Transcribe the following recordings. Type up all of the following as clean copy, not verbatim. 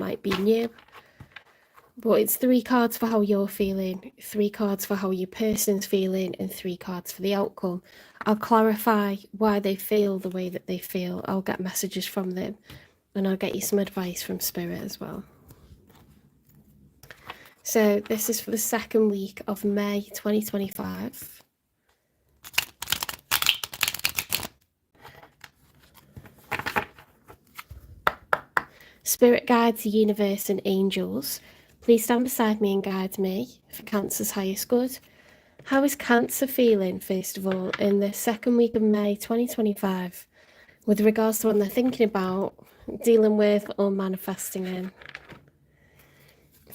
might be new. But it's 3 cards for how you're feeling, 3 cards for how your person's feeling, and 3 cards for the outcome. I'll clarify why they feel the way that they feel. I'll get messages from them, and I'll get you some advice from Spirit as well. So this is for the 2nd week of May 2025. Spirit guides, the universe, and angels, please stand beside me and guide me for Cancer's highest good. How is Cancer feeling, first of all, in the 2nd week of May 2025, with regards to what they're thinking about, dealing with, or manifesting in?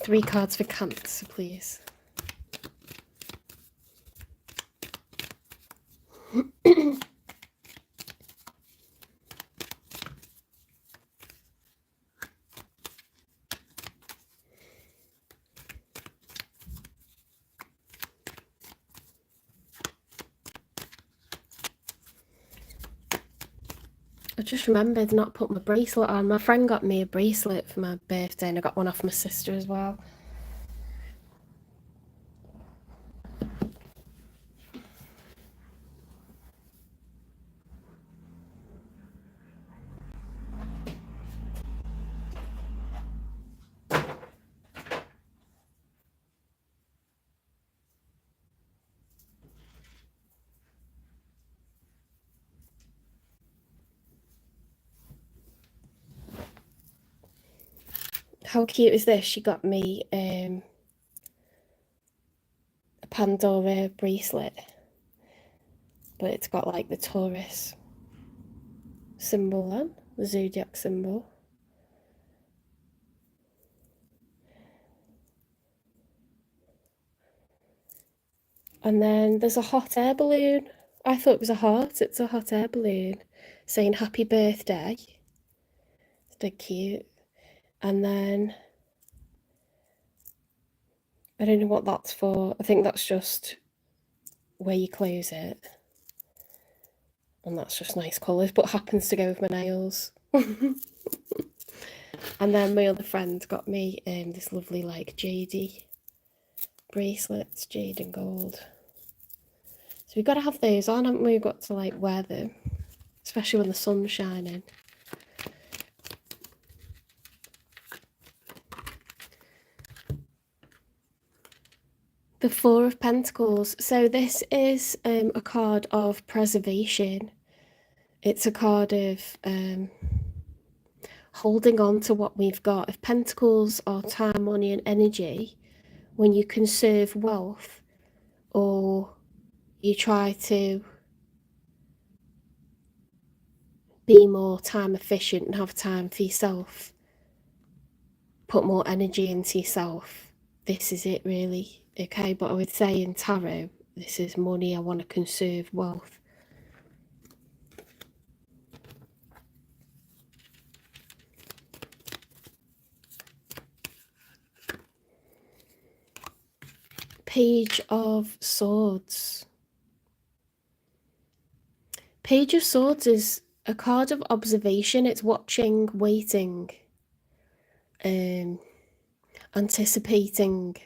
3 cards for Cancer, please. I just remembered not put my bracelet on. My friend got me a bracelet for my birthday, and I got one off my sister as well. How cute is this? She got me a Pandora bracelet, but it's got like the Taurus symbol on, the zodiac symbol. And then there's a hot air balloon. I thought it was a heart. It's a hot air balloon saying happy birthday. It's dead cute. And then I don't know what that's for. I think that's just where you close it. And that's just nice colours, but happens to go with my nails. And then my other friend got me this lovely like jadey bracelets, jade and gold. So we've got to have those on, haven't we? We've got to like wear them, especially when the sun's shining. The 4 of Pentacles. So this is a card of preservation. It's a card of holding on to what we've got. If Pentacles are time, money, and energy, when you conserve wealth or you try to be more time efficient and have time for yourself, put more energy into yourself, this is it really. Okay, but I would say in tarot, this is money. I want to conserve wealth. Page of Swords. Page of Swords is a card of observation. It's watching, waiting, anticipating,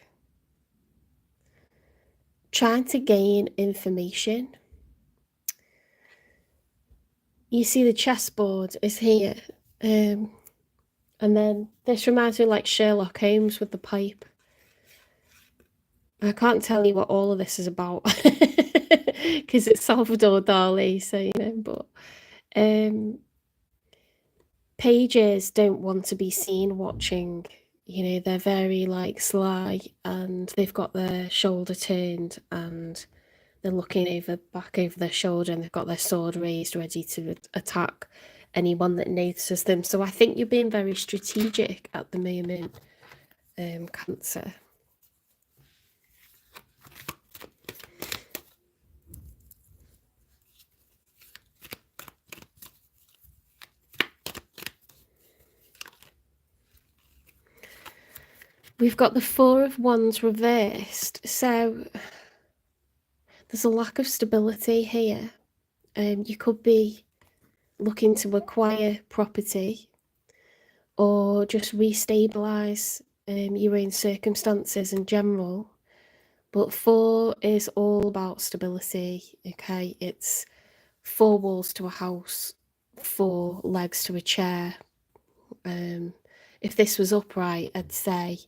trying to gain information. You see the chessboard is here. And then this reminds me of like Sherlock Holmes with the pipe. I can't tell you what all of this is about because it's Salvador Dali, so you know, but pages don't want to be seen watching. You know, they're very like sly, and they've got their shoulder turned and they're looking back over their shoulder, and they've got their sword raised ready to attack anyone that notices them. So I think you're being very strategic at the moment, Cancer. We've got the 4 of Wands reversed, so there's a lack of stability here. You could be looking to acquire property, or just restabilize your own circumstances in general. But 4 is all about stability, okay? It's 4 walls to a house, 4 legs to a chair. If this was upright, I'd say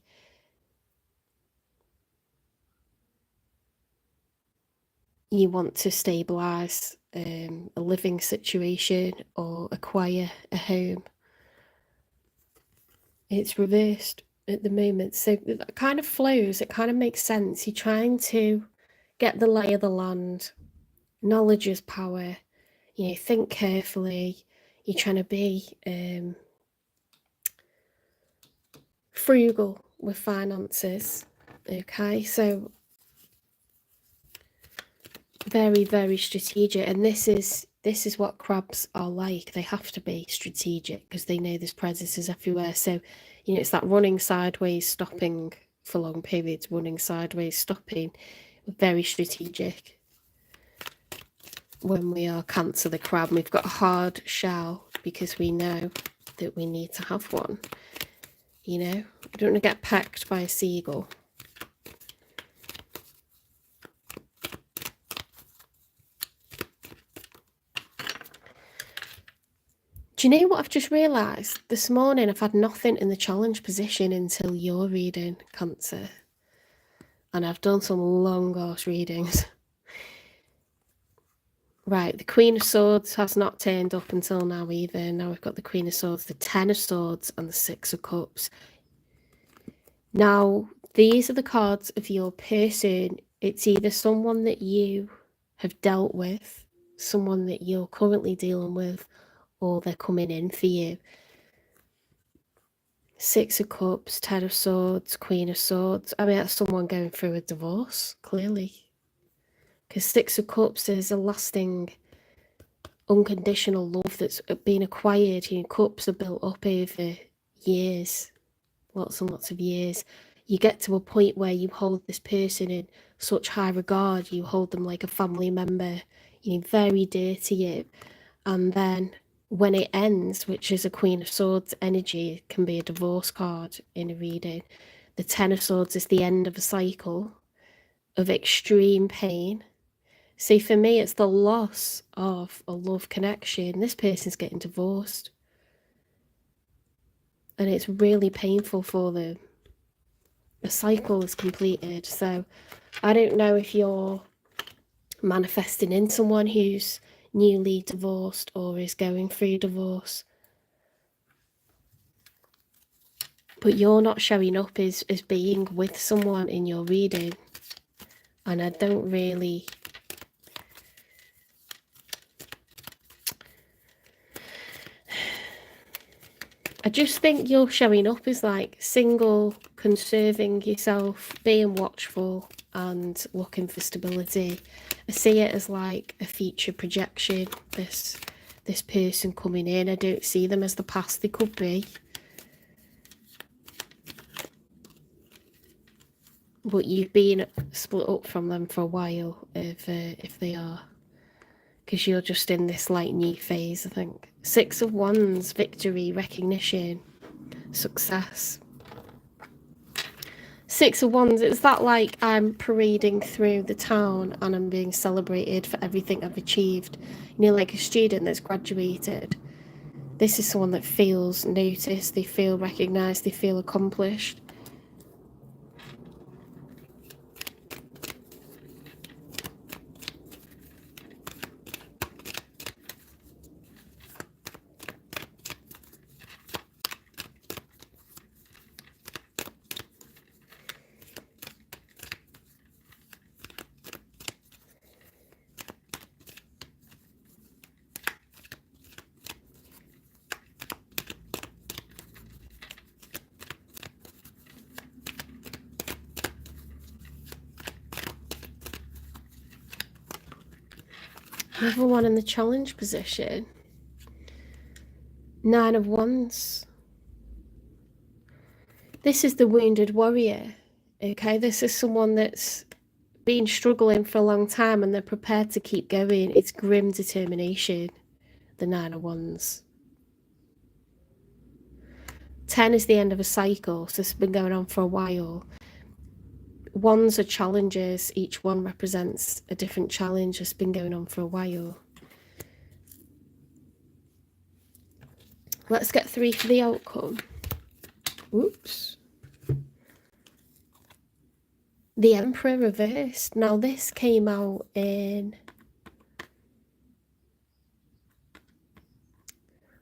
you want to stabilise a living situation or acquire a home. It's reversed at the moment, so it kind of flows, it kind of makes sense. You're trying to get the lay of the land. Knowledge is power. You know, think carefully. You're trying to be frugal with finances, okay? So very, very strategic, and this is what crabs are like. They have to be strategic because they know there's predators everywhere. So, you know, it's that running sideways, stopping for long periods, running sideways, stopping. Very strategic. When we are Cancer the crab, we've got a hard shell because we know that we need to have one. You know, we don't want to get pecked by a seagull. Do you know what I've just realised? This morning I've had nothing in the challenge position until your reading, Cancer. And I've done some long horse readings. Right, the Queen of Swords has not turned up until now either. Now we've got the Queen of Swords, the Ten of Swords, and the Six of Cups. Now, these are the cards of your person. It's either someone that you have dealt with, someone that you're currently dealing with, or they're coming in for you. Six of Cups, Ten of Swords, Queen of Swords. I mean, that's someone going through a divorce, clearly. Because Six of Cups is a lasting, unconditional love that's been acquired. You know, cups are built up over years, lots and lots of years. You get to a point where you hold this person in such high regard. You hold them like a family member, you know, very dear to you. And then when it ends, which is a Queen of Swords energy, it can be a divorce card in a reading. The Ten of Swords is the end of a cycle of extreme pain. See, for me, it's the loss of a love connection. This person's getting divorced. And it's really painful for them. A cycle is completed. So I don't know if you're manifesting in someone who's newly divorced or is going through divorce. But you're not showing up as being with someone in your reading. And I don't really... I just think you're showing up as like single, conserving yourself, being watchful and looking for stability. I see it as like a future projection, this person coming in. I don't see them as the past they could be. But you've been split up from them for a while, if they are. Because you're just in this like new phase, I think. Six of Wands, victory, recognition, success. Six of Wands, it's that like I'm parading through the town and I'm being celebrated for everything I've achieved. You know, like a student that's graduated. This is someone that feels noticed, they feel recognised, they feel accomplished. Another one in the challenge position. Nine of Wands. This is the wounded warrior, okay? This is someone that's been struggling for a long time and they're prepared to keep going. It's grim determination, the Nine of Wands. 10 is the end of a cycle, so it's been going on for a while. Ones are challenges. Each one represents a different challenge that's been going on for a while. Let's get 3 for the outcome. Whoops. The Emperor reversed. Now this came out in...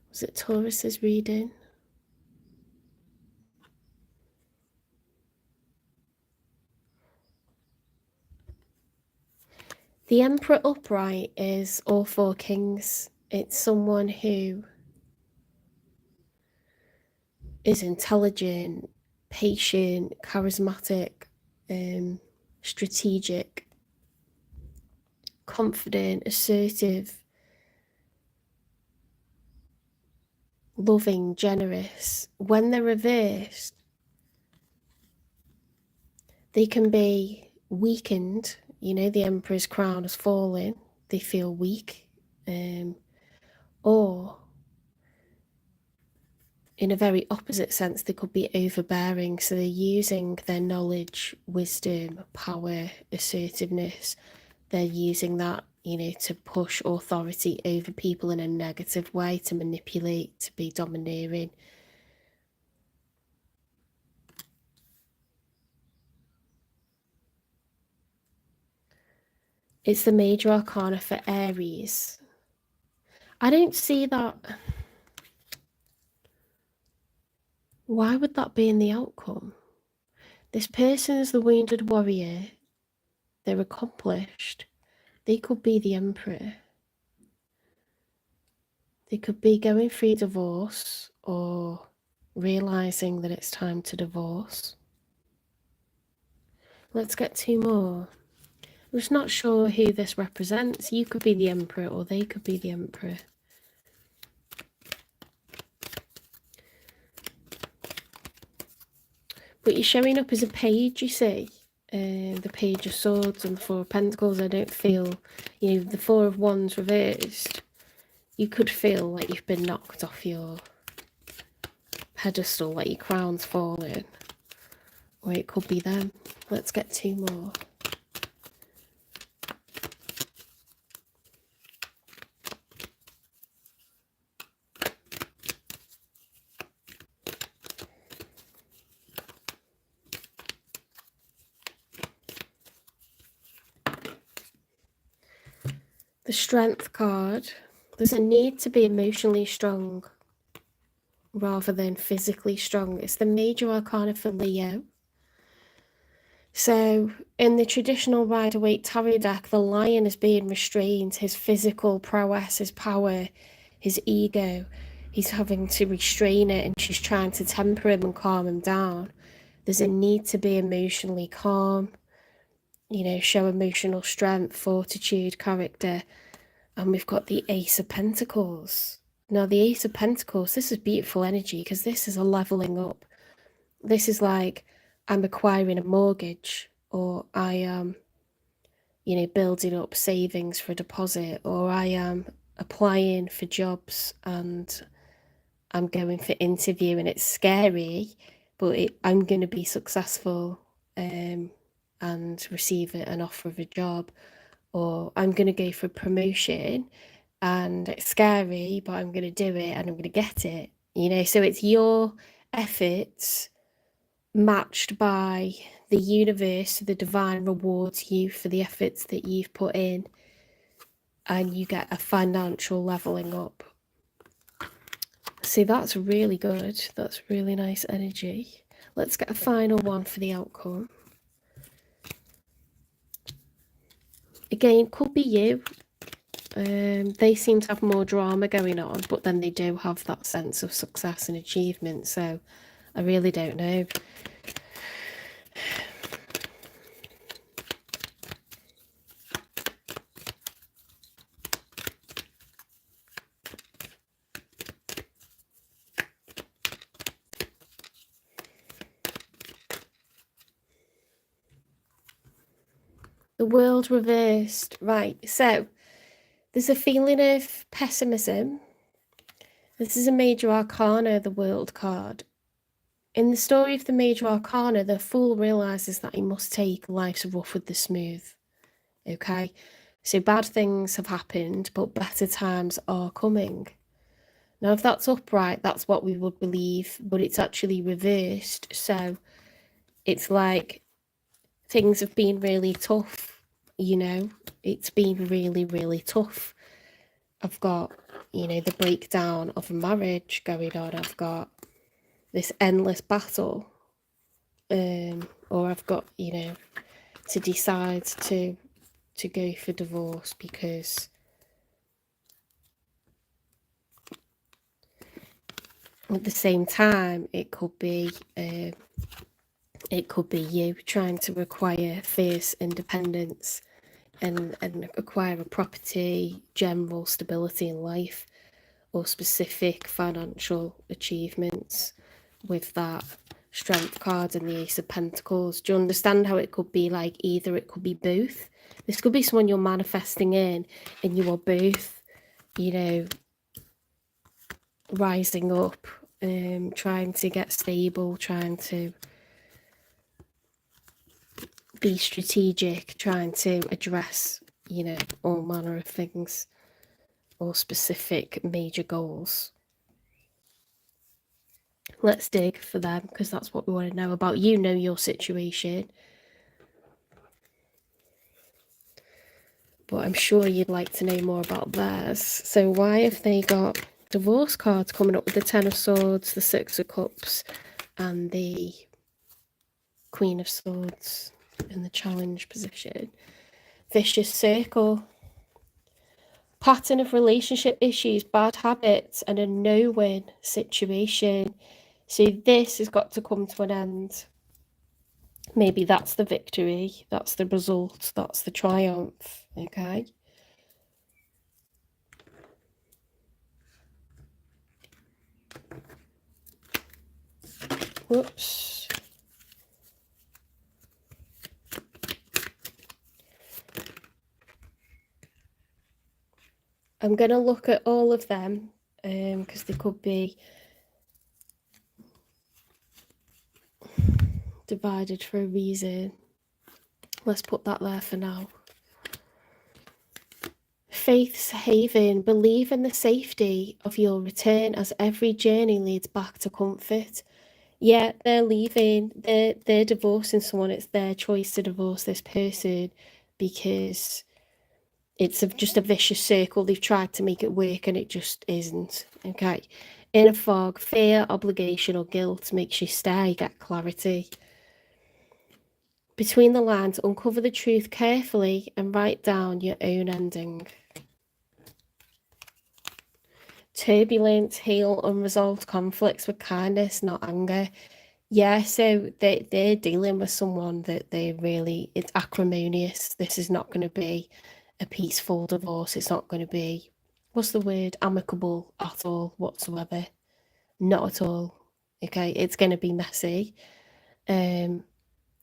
was it Taurus's reading? The Emperor upright is all 4 kings. It's someone who is intelligent, patient, charismatic, strategic, confident, assertive, loving, generous. When they're reversed, they can be weakened. You know, the Emperor's crown has fallen. They feel weak. Or in a very opposite sense, they could be overbearing. So they're using their knowledge, wisdom, power, assertiveness. They're using that, you know, to push authority over people in a negative way, to manipulate, to be domineering. It's the major arcana for Aries. I don't see that. Why would that be in the outcome? This person is the wounded warrior. They're accomplished. They could be the Emperor. They could be going through divorce or realizing that it's time to divorce. Let's get 2 more. I'm just not sure who this represents. You could be the Emperor or they could be the Emperor. But you're showing up as a page, you see. The Page of Swords and the 4 of Pentacles. I don't feel, you know, the 4 of Wands reversed. You could feel like you've been knocked off your pedestal, like your crown's fallen. Or it could be them. Let's get 2 more. The Strength card. There's a need to be emotionally strong rather than physically strong. It's the major arcana for Leo. So in the traditional Rider-Waite tarot deck, the lion is being restrained. His physical prowess, his power, his ego, he's having to restrain it, and she's trying to temper him and calm him down. There's a need to be emotionally calm, you know, show emotional strength, fortitude, character. And we've got the Ace of Pentacles. Now the Ace of Pentacles, this is beautiful energy because this is a leveling up. This is like, I'm acquiring a mortgage, or I am, you know, building up savings for a deposit, or I am applying for jobs and I'm going for interview and it's scary, but I'm going to be successful and receive an offer of a job. Or I'm going to go for a promotion and it's scary, but I'm going to do it and I'm going to get it. You know, so it's your efforts matched by the universe, the divine rewards you for the efforts that you've put in, and you get a financial leveling up. See, that's really good. That's really nice energy. Let's get a final one for the outcome. Again, could be you. They seem to have more drama going on, but then they do have that sense of success and achievement. So I really don't know. The World reversed. Right, so there's a feeling of pessimism. This is a major arcana, the World card. In the story of the Major Arcana, the fool realises that he must take life's rough with the smooth. Okay? So bad things have happened, but better times are coming. Now, if that's upright, that's what we would believe, but it's actually reversed. So it's like things have been really tough, you know? It's been really, really tough. I've got, you know, the breakdown of a marriage going on. I've got this endless battle. Or I've got, you know, to decide to go for divorce because at the same time it could be you trying to acquire fierce independence and acquire a property, general stability in life, or specific financial achievements with that strength card and the Ace of Pentacles. Do you understand how it could be like either it could be both? This could be someone you're manifesting in and you are both, you know, rising up, trying to get stable, trying to be strategic, trying to address, you know, all manner of things or specific major goals. Let's dig for them because that's what we want to know about. You know your situation, but I'm sure you'd like to know more about theirs. So why have they got divorce cards coming up with the Ten of Swords, the Six of Cups, and the Queen of Swords in the challenge position? Vicious circle. Pattern of relationship issues, bad habits, and a no-win situation. So this has got to come to an end. Maybe that's the victory, that's the result, that's the triumph, okay? Whoops. I'm going to look at all of them because they could be divided for a reason. Let's put that there for now. Faith's haven. Believe in the safety of your return as every journey leads back to comfort. Yeah, they're leaving. They're divorcing someone. It's their choice to divorce this person because it's just a vicious circle. They've tried to make it work and it just isn't. Okay. In a fog, fear, obligation, or guilt makes you stay, get clarity. Between the lines, uncover the truth carefully and write down your own ending. Turbulence, heal unresolved conflicts with kindness, not anger. Yeah, so they're dealing with someone that it's acrimonious. This is not going to be a peaceful divorce. It's not going to be, what's the word, amicable at all whatsoever. Not at all. Okay, it's going to be messy.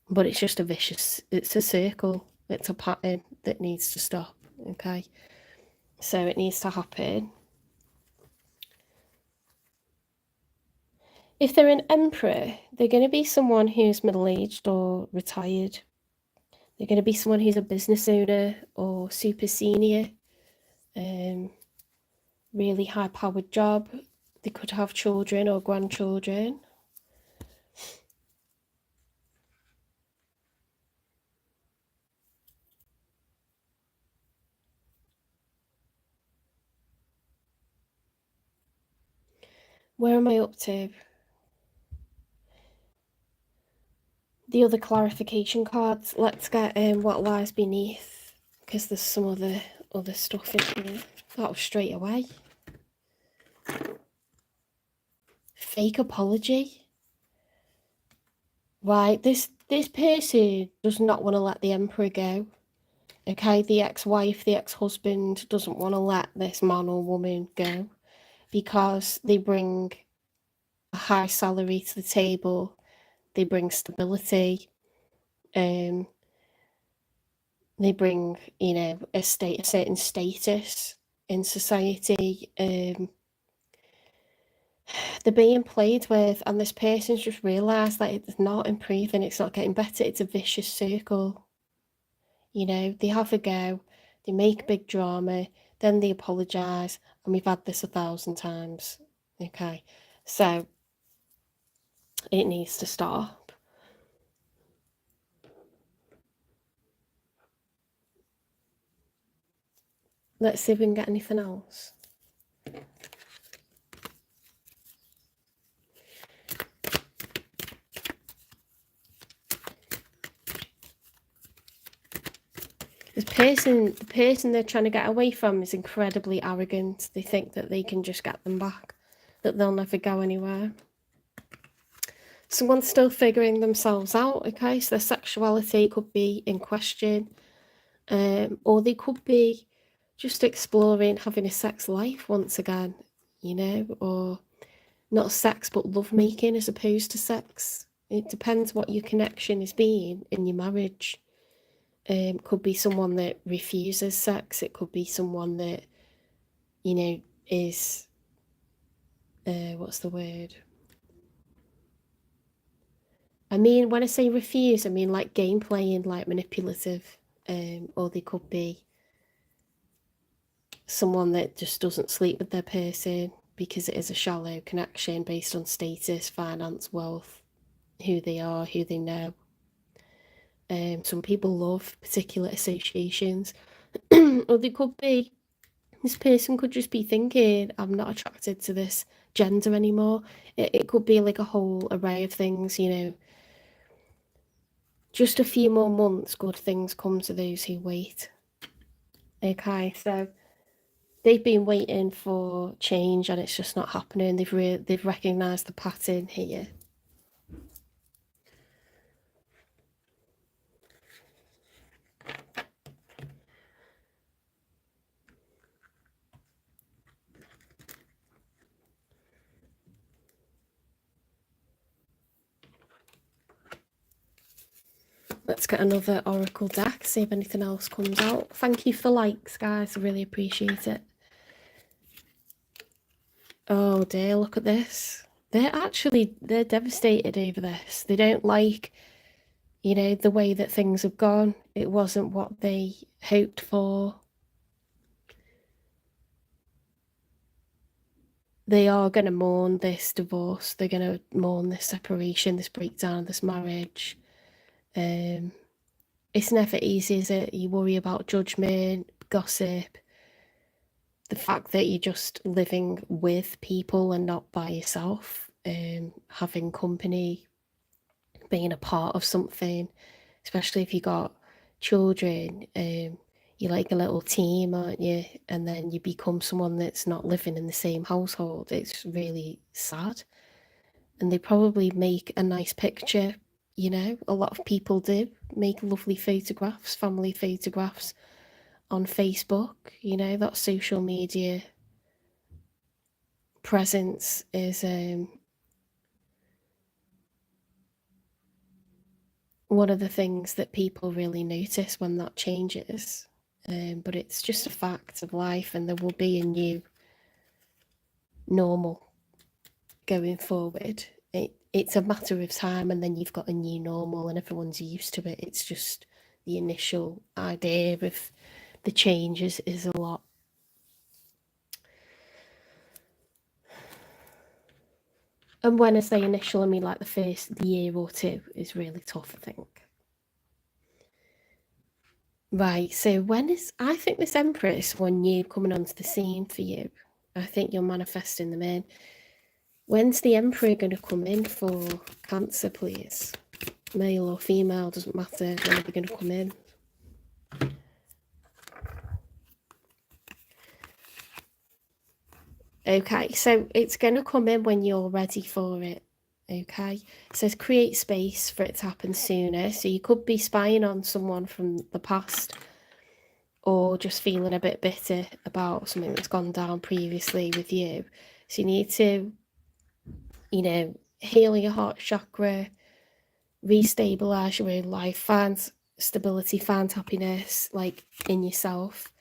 But it's just it's a circle. It's a pattern that needs to stop. Okay, so it needs to happen. If they're an emperor, they're going to be someone who's middle-aged or retired. They're going to be someone who's a business owner or super senior, really high-powered job. They could have children or grandchildren. Where am I up to? The other clarification cards. Let's get what lies beneath, because there's some other stuff in here. That was straight away. Fake apology. Right, this person does not want to let the emperor go. Okay, the ex-wife, the ex-husband doesn't want to let this man or woman go because they bring a high salary to the table. They bring stability. They bring, you know, a certain status in society. they're being played with, and this person's just realised that it's not improving, it's not getting better, it's a vicious circle. You know, they have a go, they make big drama, then they apologise, and we've had this 1,000 times. Okay, so it needs to stop. Let's see if we can get anything else. The person they're trying to get away from is incredibly arrogant. They think that they can just get them back, that they'll never go anywhere. Someone's still figuring themselves out, okay? So their sexuality could be in question, or they could be just exploring having a sex life once again, you know, or not sex but lovemaking as opposed to sex. It depends what your connection is being in your marriage. Could be someone that refuses sex. It could be someone that, you know, is, what's the word? I mean, when I say refuse, I mean like game playing, like manipulative. Or they could be someone that just doesn't sleep with their person because it is a shallow connection based on status, finance, wealth, who they are, who they know. Some people love particular associations. Or they could be, this person could just be thinking, I'm not attracted to this gender anymore. It could be like a whole array of things, you know. Just a few more months, good things come to those who wait. Okay, so they've been waiting for change and it's just not happening. They've recognised the pattern here. Let's get another oracle deck, see if anything else comes out. Thank you for the likes, guys. I really appreciate it. Oh dear, look at this. They're devastated over this. They don't like, you know, the way that things have gone. It wasn't what they hoped for. They are going to mourn this divorce. They're going to mourn this separation, this breakdown, this marriage. It's never easy, is it? You worry about judgment, gossip, the fact that you're just living with people and not by yourself, having company, being a part of something, especially if you got children. You're like a little team, aren't you? And then you become someone that's not living in the same household. It's really sad. And they probably make a nice picture, you know, a lot of people do make lovely photographs, family photographs on Facebook, you know, that social media presence is one of the things that people really notice when that changes. But it's just a fact of life, and there will be a new normal going forward. It's a matter of time, and then you've got a new normal, and everyone's used to it. It's just the initial idea of the changes is a lot. And when I say initial, I mean like the first year or two is really tough, I think. Right, so I think this Empress 1 year coming onto the scene for you. I think you're manifesting them in. When's the Emperor going to come in for Cancer, please? Male or female, doesn't matter. When are they going to come in? Okay, so it's going to come in when you're ready for it. Okay, it says create space for it to happen sooner. So you could be spying on someone from the past, or just feeling a bit bitter about something that's gone down previously with you. So you need to, you know, heal your heart chakra, restabilize your own life, find stability, find happiness, like in yourself.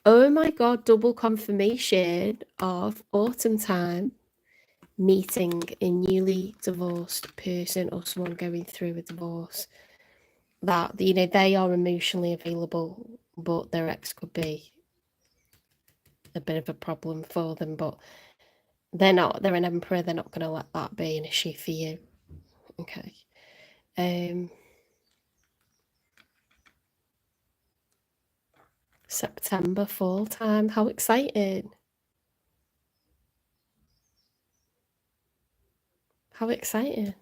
Oh my god, double confirmation of autumn time. meeting a newly divorced person or someone going through a divorce, that, you know, they are emotionally available, but their ex could be a bit of a problem for them, but they're not, they're an emperor, they're not going to let that be an issue for you. Okay. September, fall time, how exciting. How exciting.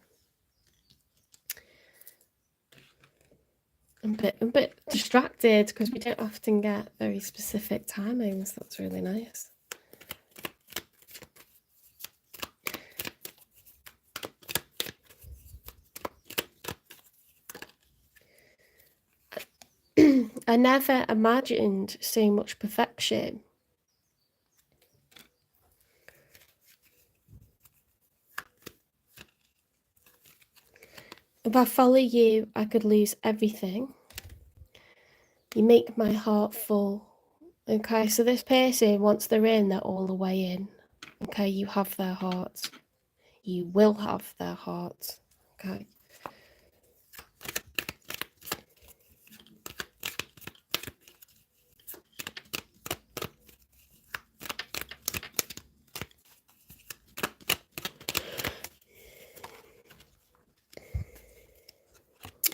I'm a bit distracted because we don't often get very specific timings. That's really nice. I never imagined so much perfection. If I follow you, I could lose everything. You make my heart full. Okay, so this person, once they're in, they're all the way in. Okay, you have their heart. You will have their heart. Okay.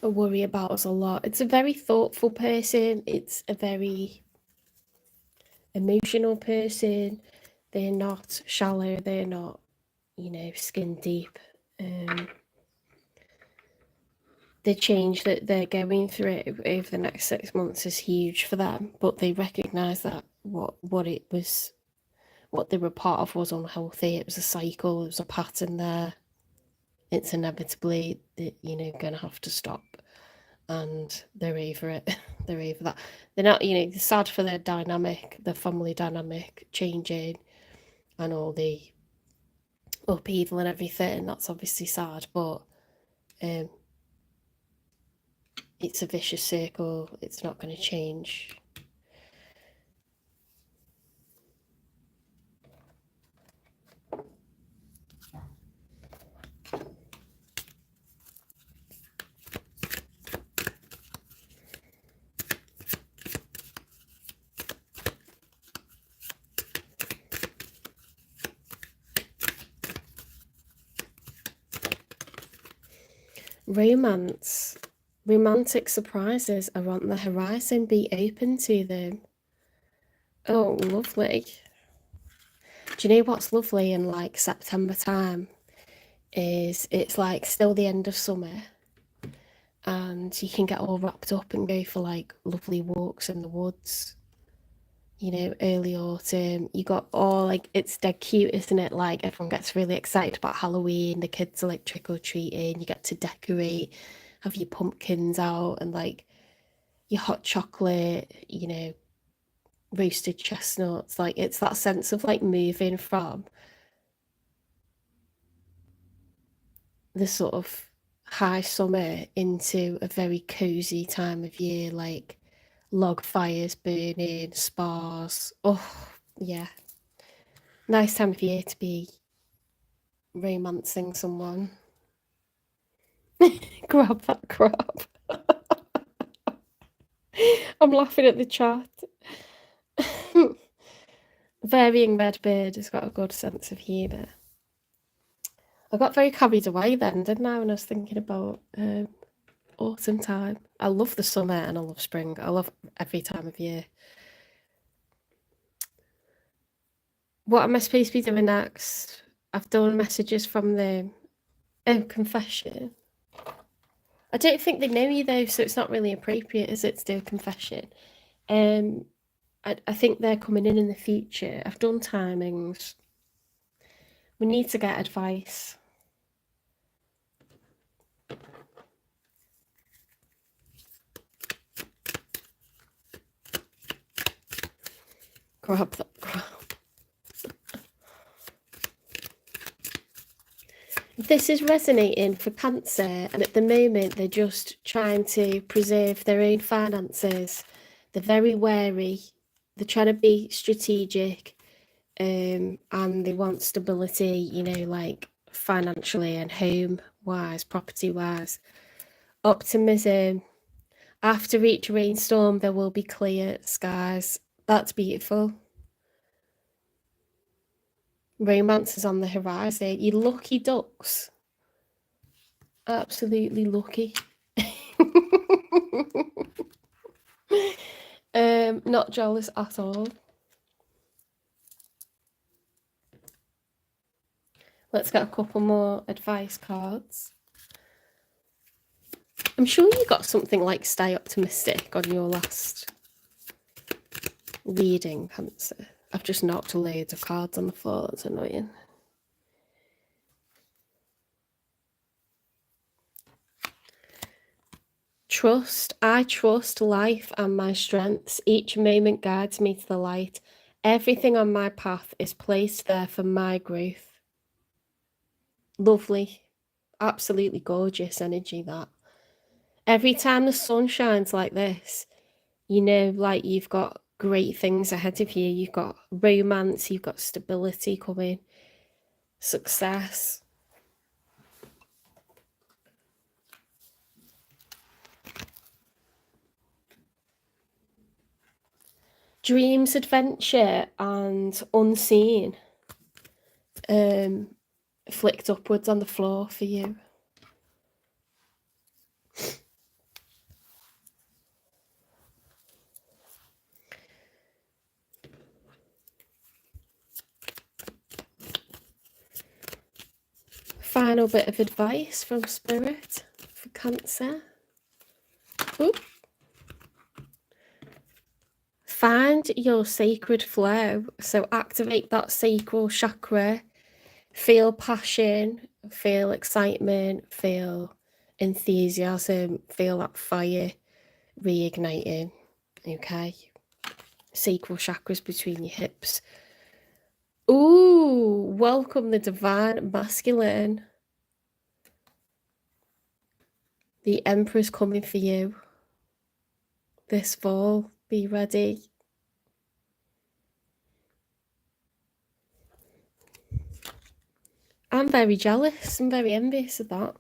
I worry about us a lot. It's a very thoughtful person. It's a very emotional person. They're not shallow. They're not, you know, skin deep. The change that they're going through over the next 6 months is huge for them, but they recognise that what it was, what they were part of was unhealthy. It was a cycle. It was a pattern there. It's inevitably, you know, going to have to stop. And they're over it. They're over that. They're not, you know, they're sad for their dynamic, the family dynamic changing and all the upheaval and everything. That's obviously sad, but it's a vicious circle. It's not going to change. Romance. Romantic surprises are on the horizon. Be open to them. Oh, lovely. Do you know what's lovely in like September time? Is it's like still the end of summer and you can get all wrapped up and go for like lovely walks in the woods. You know, early autumn, you got all like, it's dead cute, isn't it? Like everyone gets really excited about Halloween, the kids are like trick or treating, you get to decorate, have your pumpkins out and like your hot chocolate, you know, roasted chestnuts. Like it's that sense of like moving from the sort of high summer into a very cozy time of year, like log fires burning, spas. Oh, yeah. Nice time of year to be romancing someone. Grab that crap. I'm laughing at the chat. Varying Redbeard has got a good sense of humour. I got very carried away then, didn't I, when I was thinking about autumn time. I love the summer and I love spring. I love every time of year. What am I supposed to be doing next? I've done messages from the confession. I don't think they know you though, so it's not really appropriate, is it, to do a confession? I think they're coming in the future. I've done timings. We need to get advice. Grab that crap. This is resonating for Cancer, and at the moment they're just trying to preserve their own finances. They're very wary. They're trying to be strategic. and they want stability, you know, like financially and home-wise, property-wise. Optimism. After each rainstorm, there will be clear skies. That's beautiful. Romance is on the horizon. You lucky ducks. Absolutely lucky. Not jealous at all. Let's get a couple more advice cards. I'm sure you got something like stay optimistic on your last reading, Cancer. I've just knocked loads of cards on the floor. That's annoying. Trust. I trust life and my strengths. Each moment guides me to the light. Everything on my path is placed there for my growth. Lovely. Absolutely gorgeous energy, that. Every time the sun shines like this, you know, like you've got great things ahead of you. You've got romance, you've got stability coming, success. Dreams, adventure, and unseen. Flicked upwards on the floor for you. Final bit of advice from Spirit for Cancer. Ooh. Find your sacred flow. So activate that sacral chakra. Feel passion, feel excitement, feel enthusiasm, feel that fire reigniting. Okay. Sacral chakras between your hips. Ooh, welcome the divine masculine. The Emperor's coming for you this fall. Be ready. I'm very jealous. I'm very envious of that.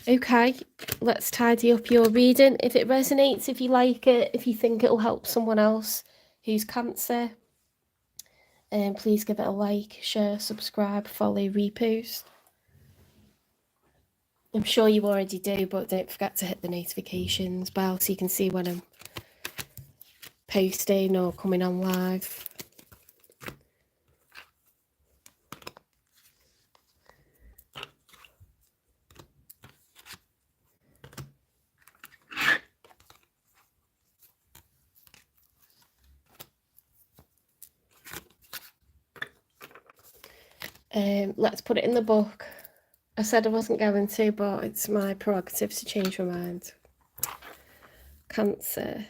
Okay, let's tidy up your reading. If it resonates, if you like it, if you think it'll help someone else who's Cancer, please give it a like, share, subscribe, follow, repost. I'm sure you already do, but don't forget to hit the notifications bell so you can see when I'm posting or coming on live. Let's put it in the book. I said I wasn't going to, but it's my prerogative to change my mind. Cancer.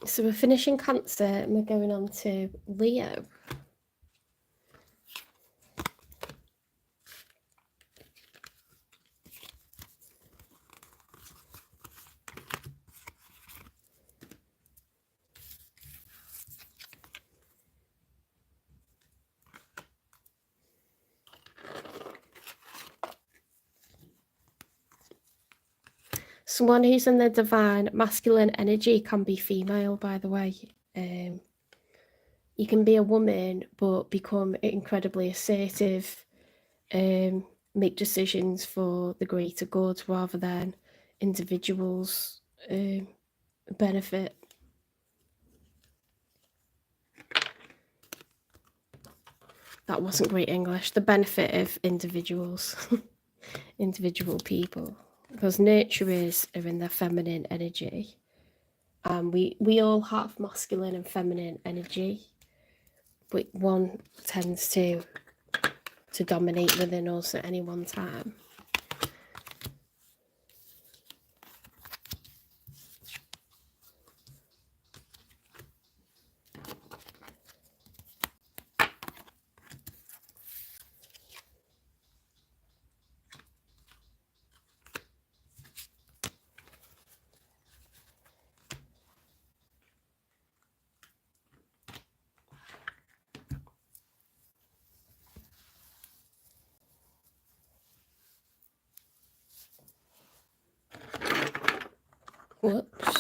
So we're finishing Cancer and we're going on to Leo. Someone who's in the divine masculine energy can be female, by the way. You can be a woman, but become incredibly assertive, make decisions for the greater good rather than individuals' benefit. That wasn't great English. The benefit of individuals, individual people. Because nurturers are in their feminine energy We all have masculine and feminine energy, but one tends to dominate within us at any one time. Whoops.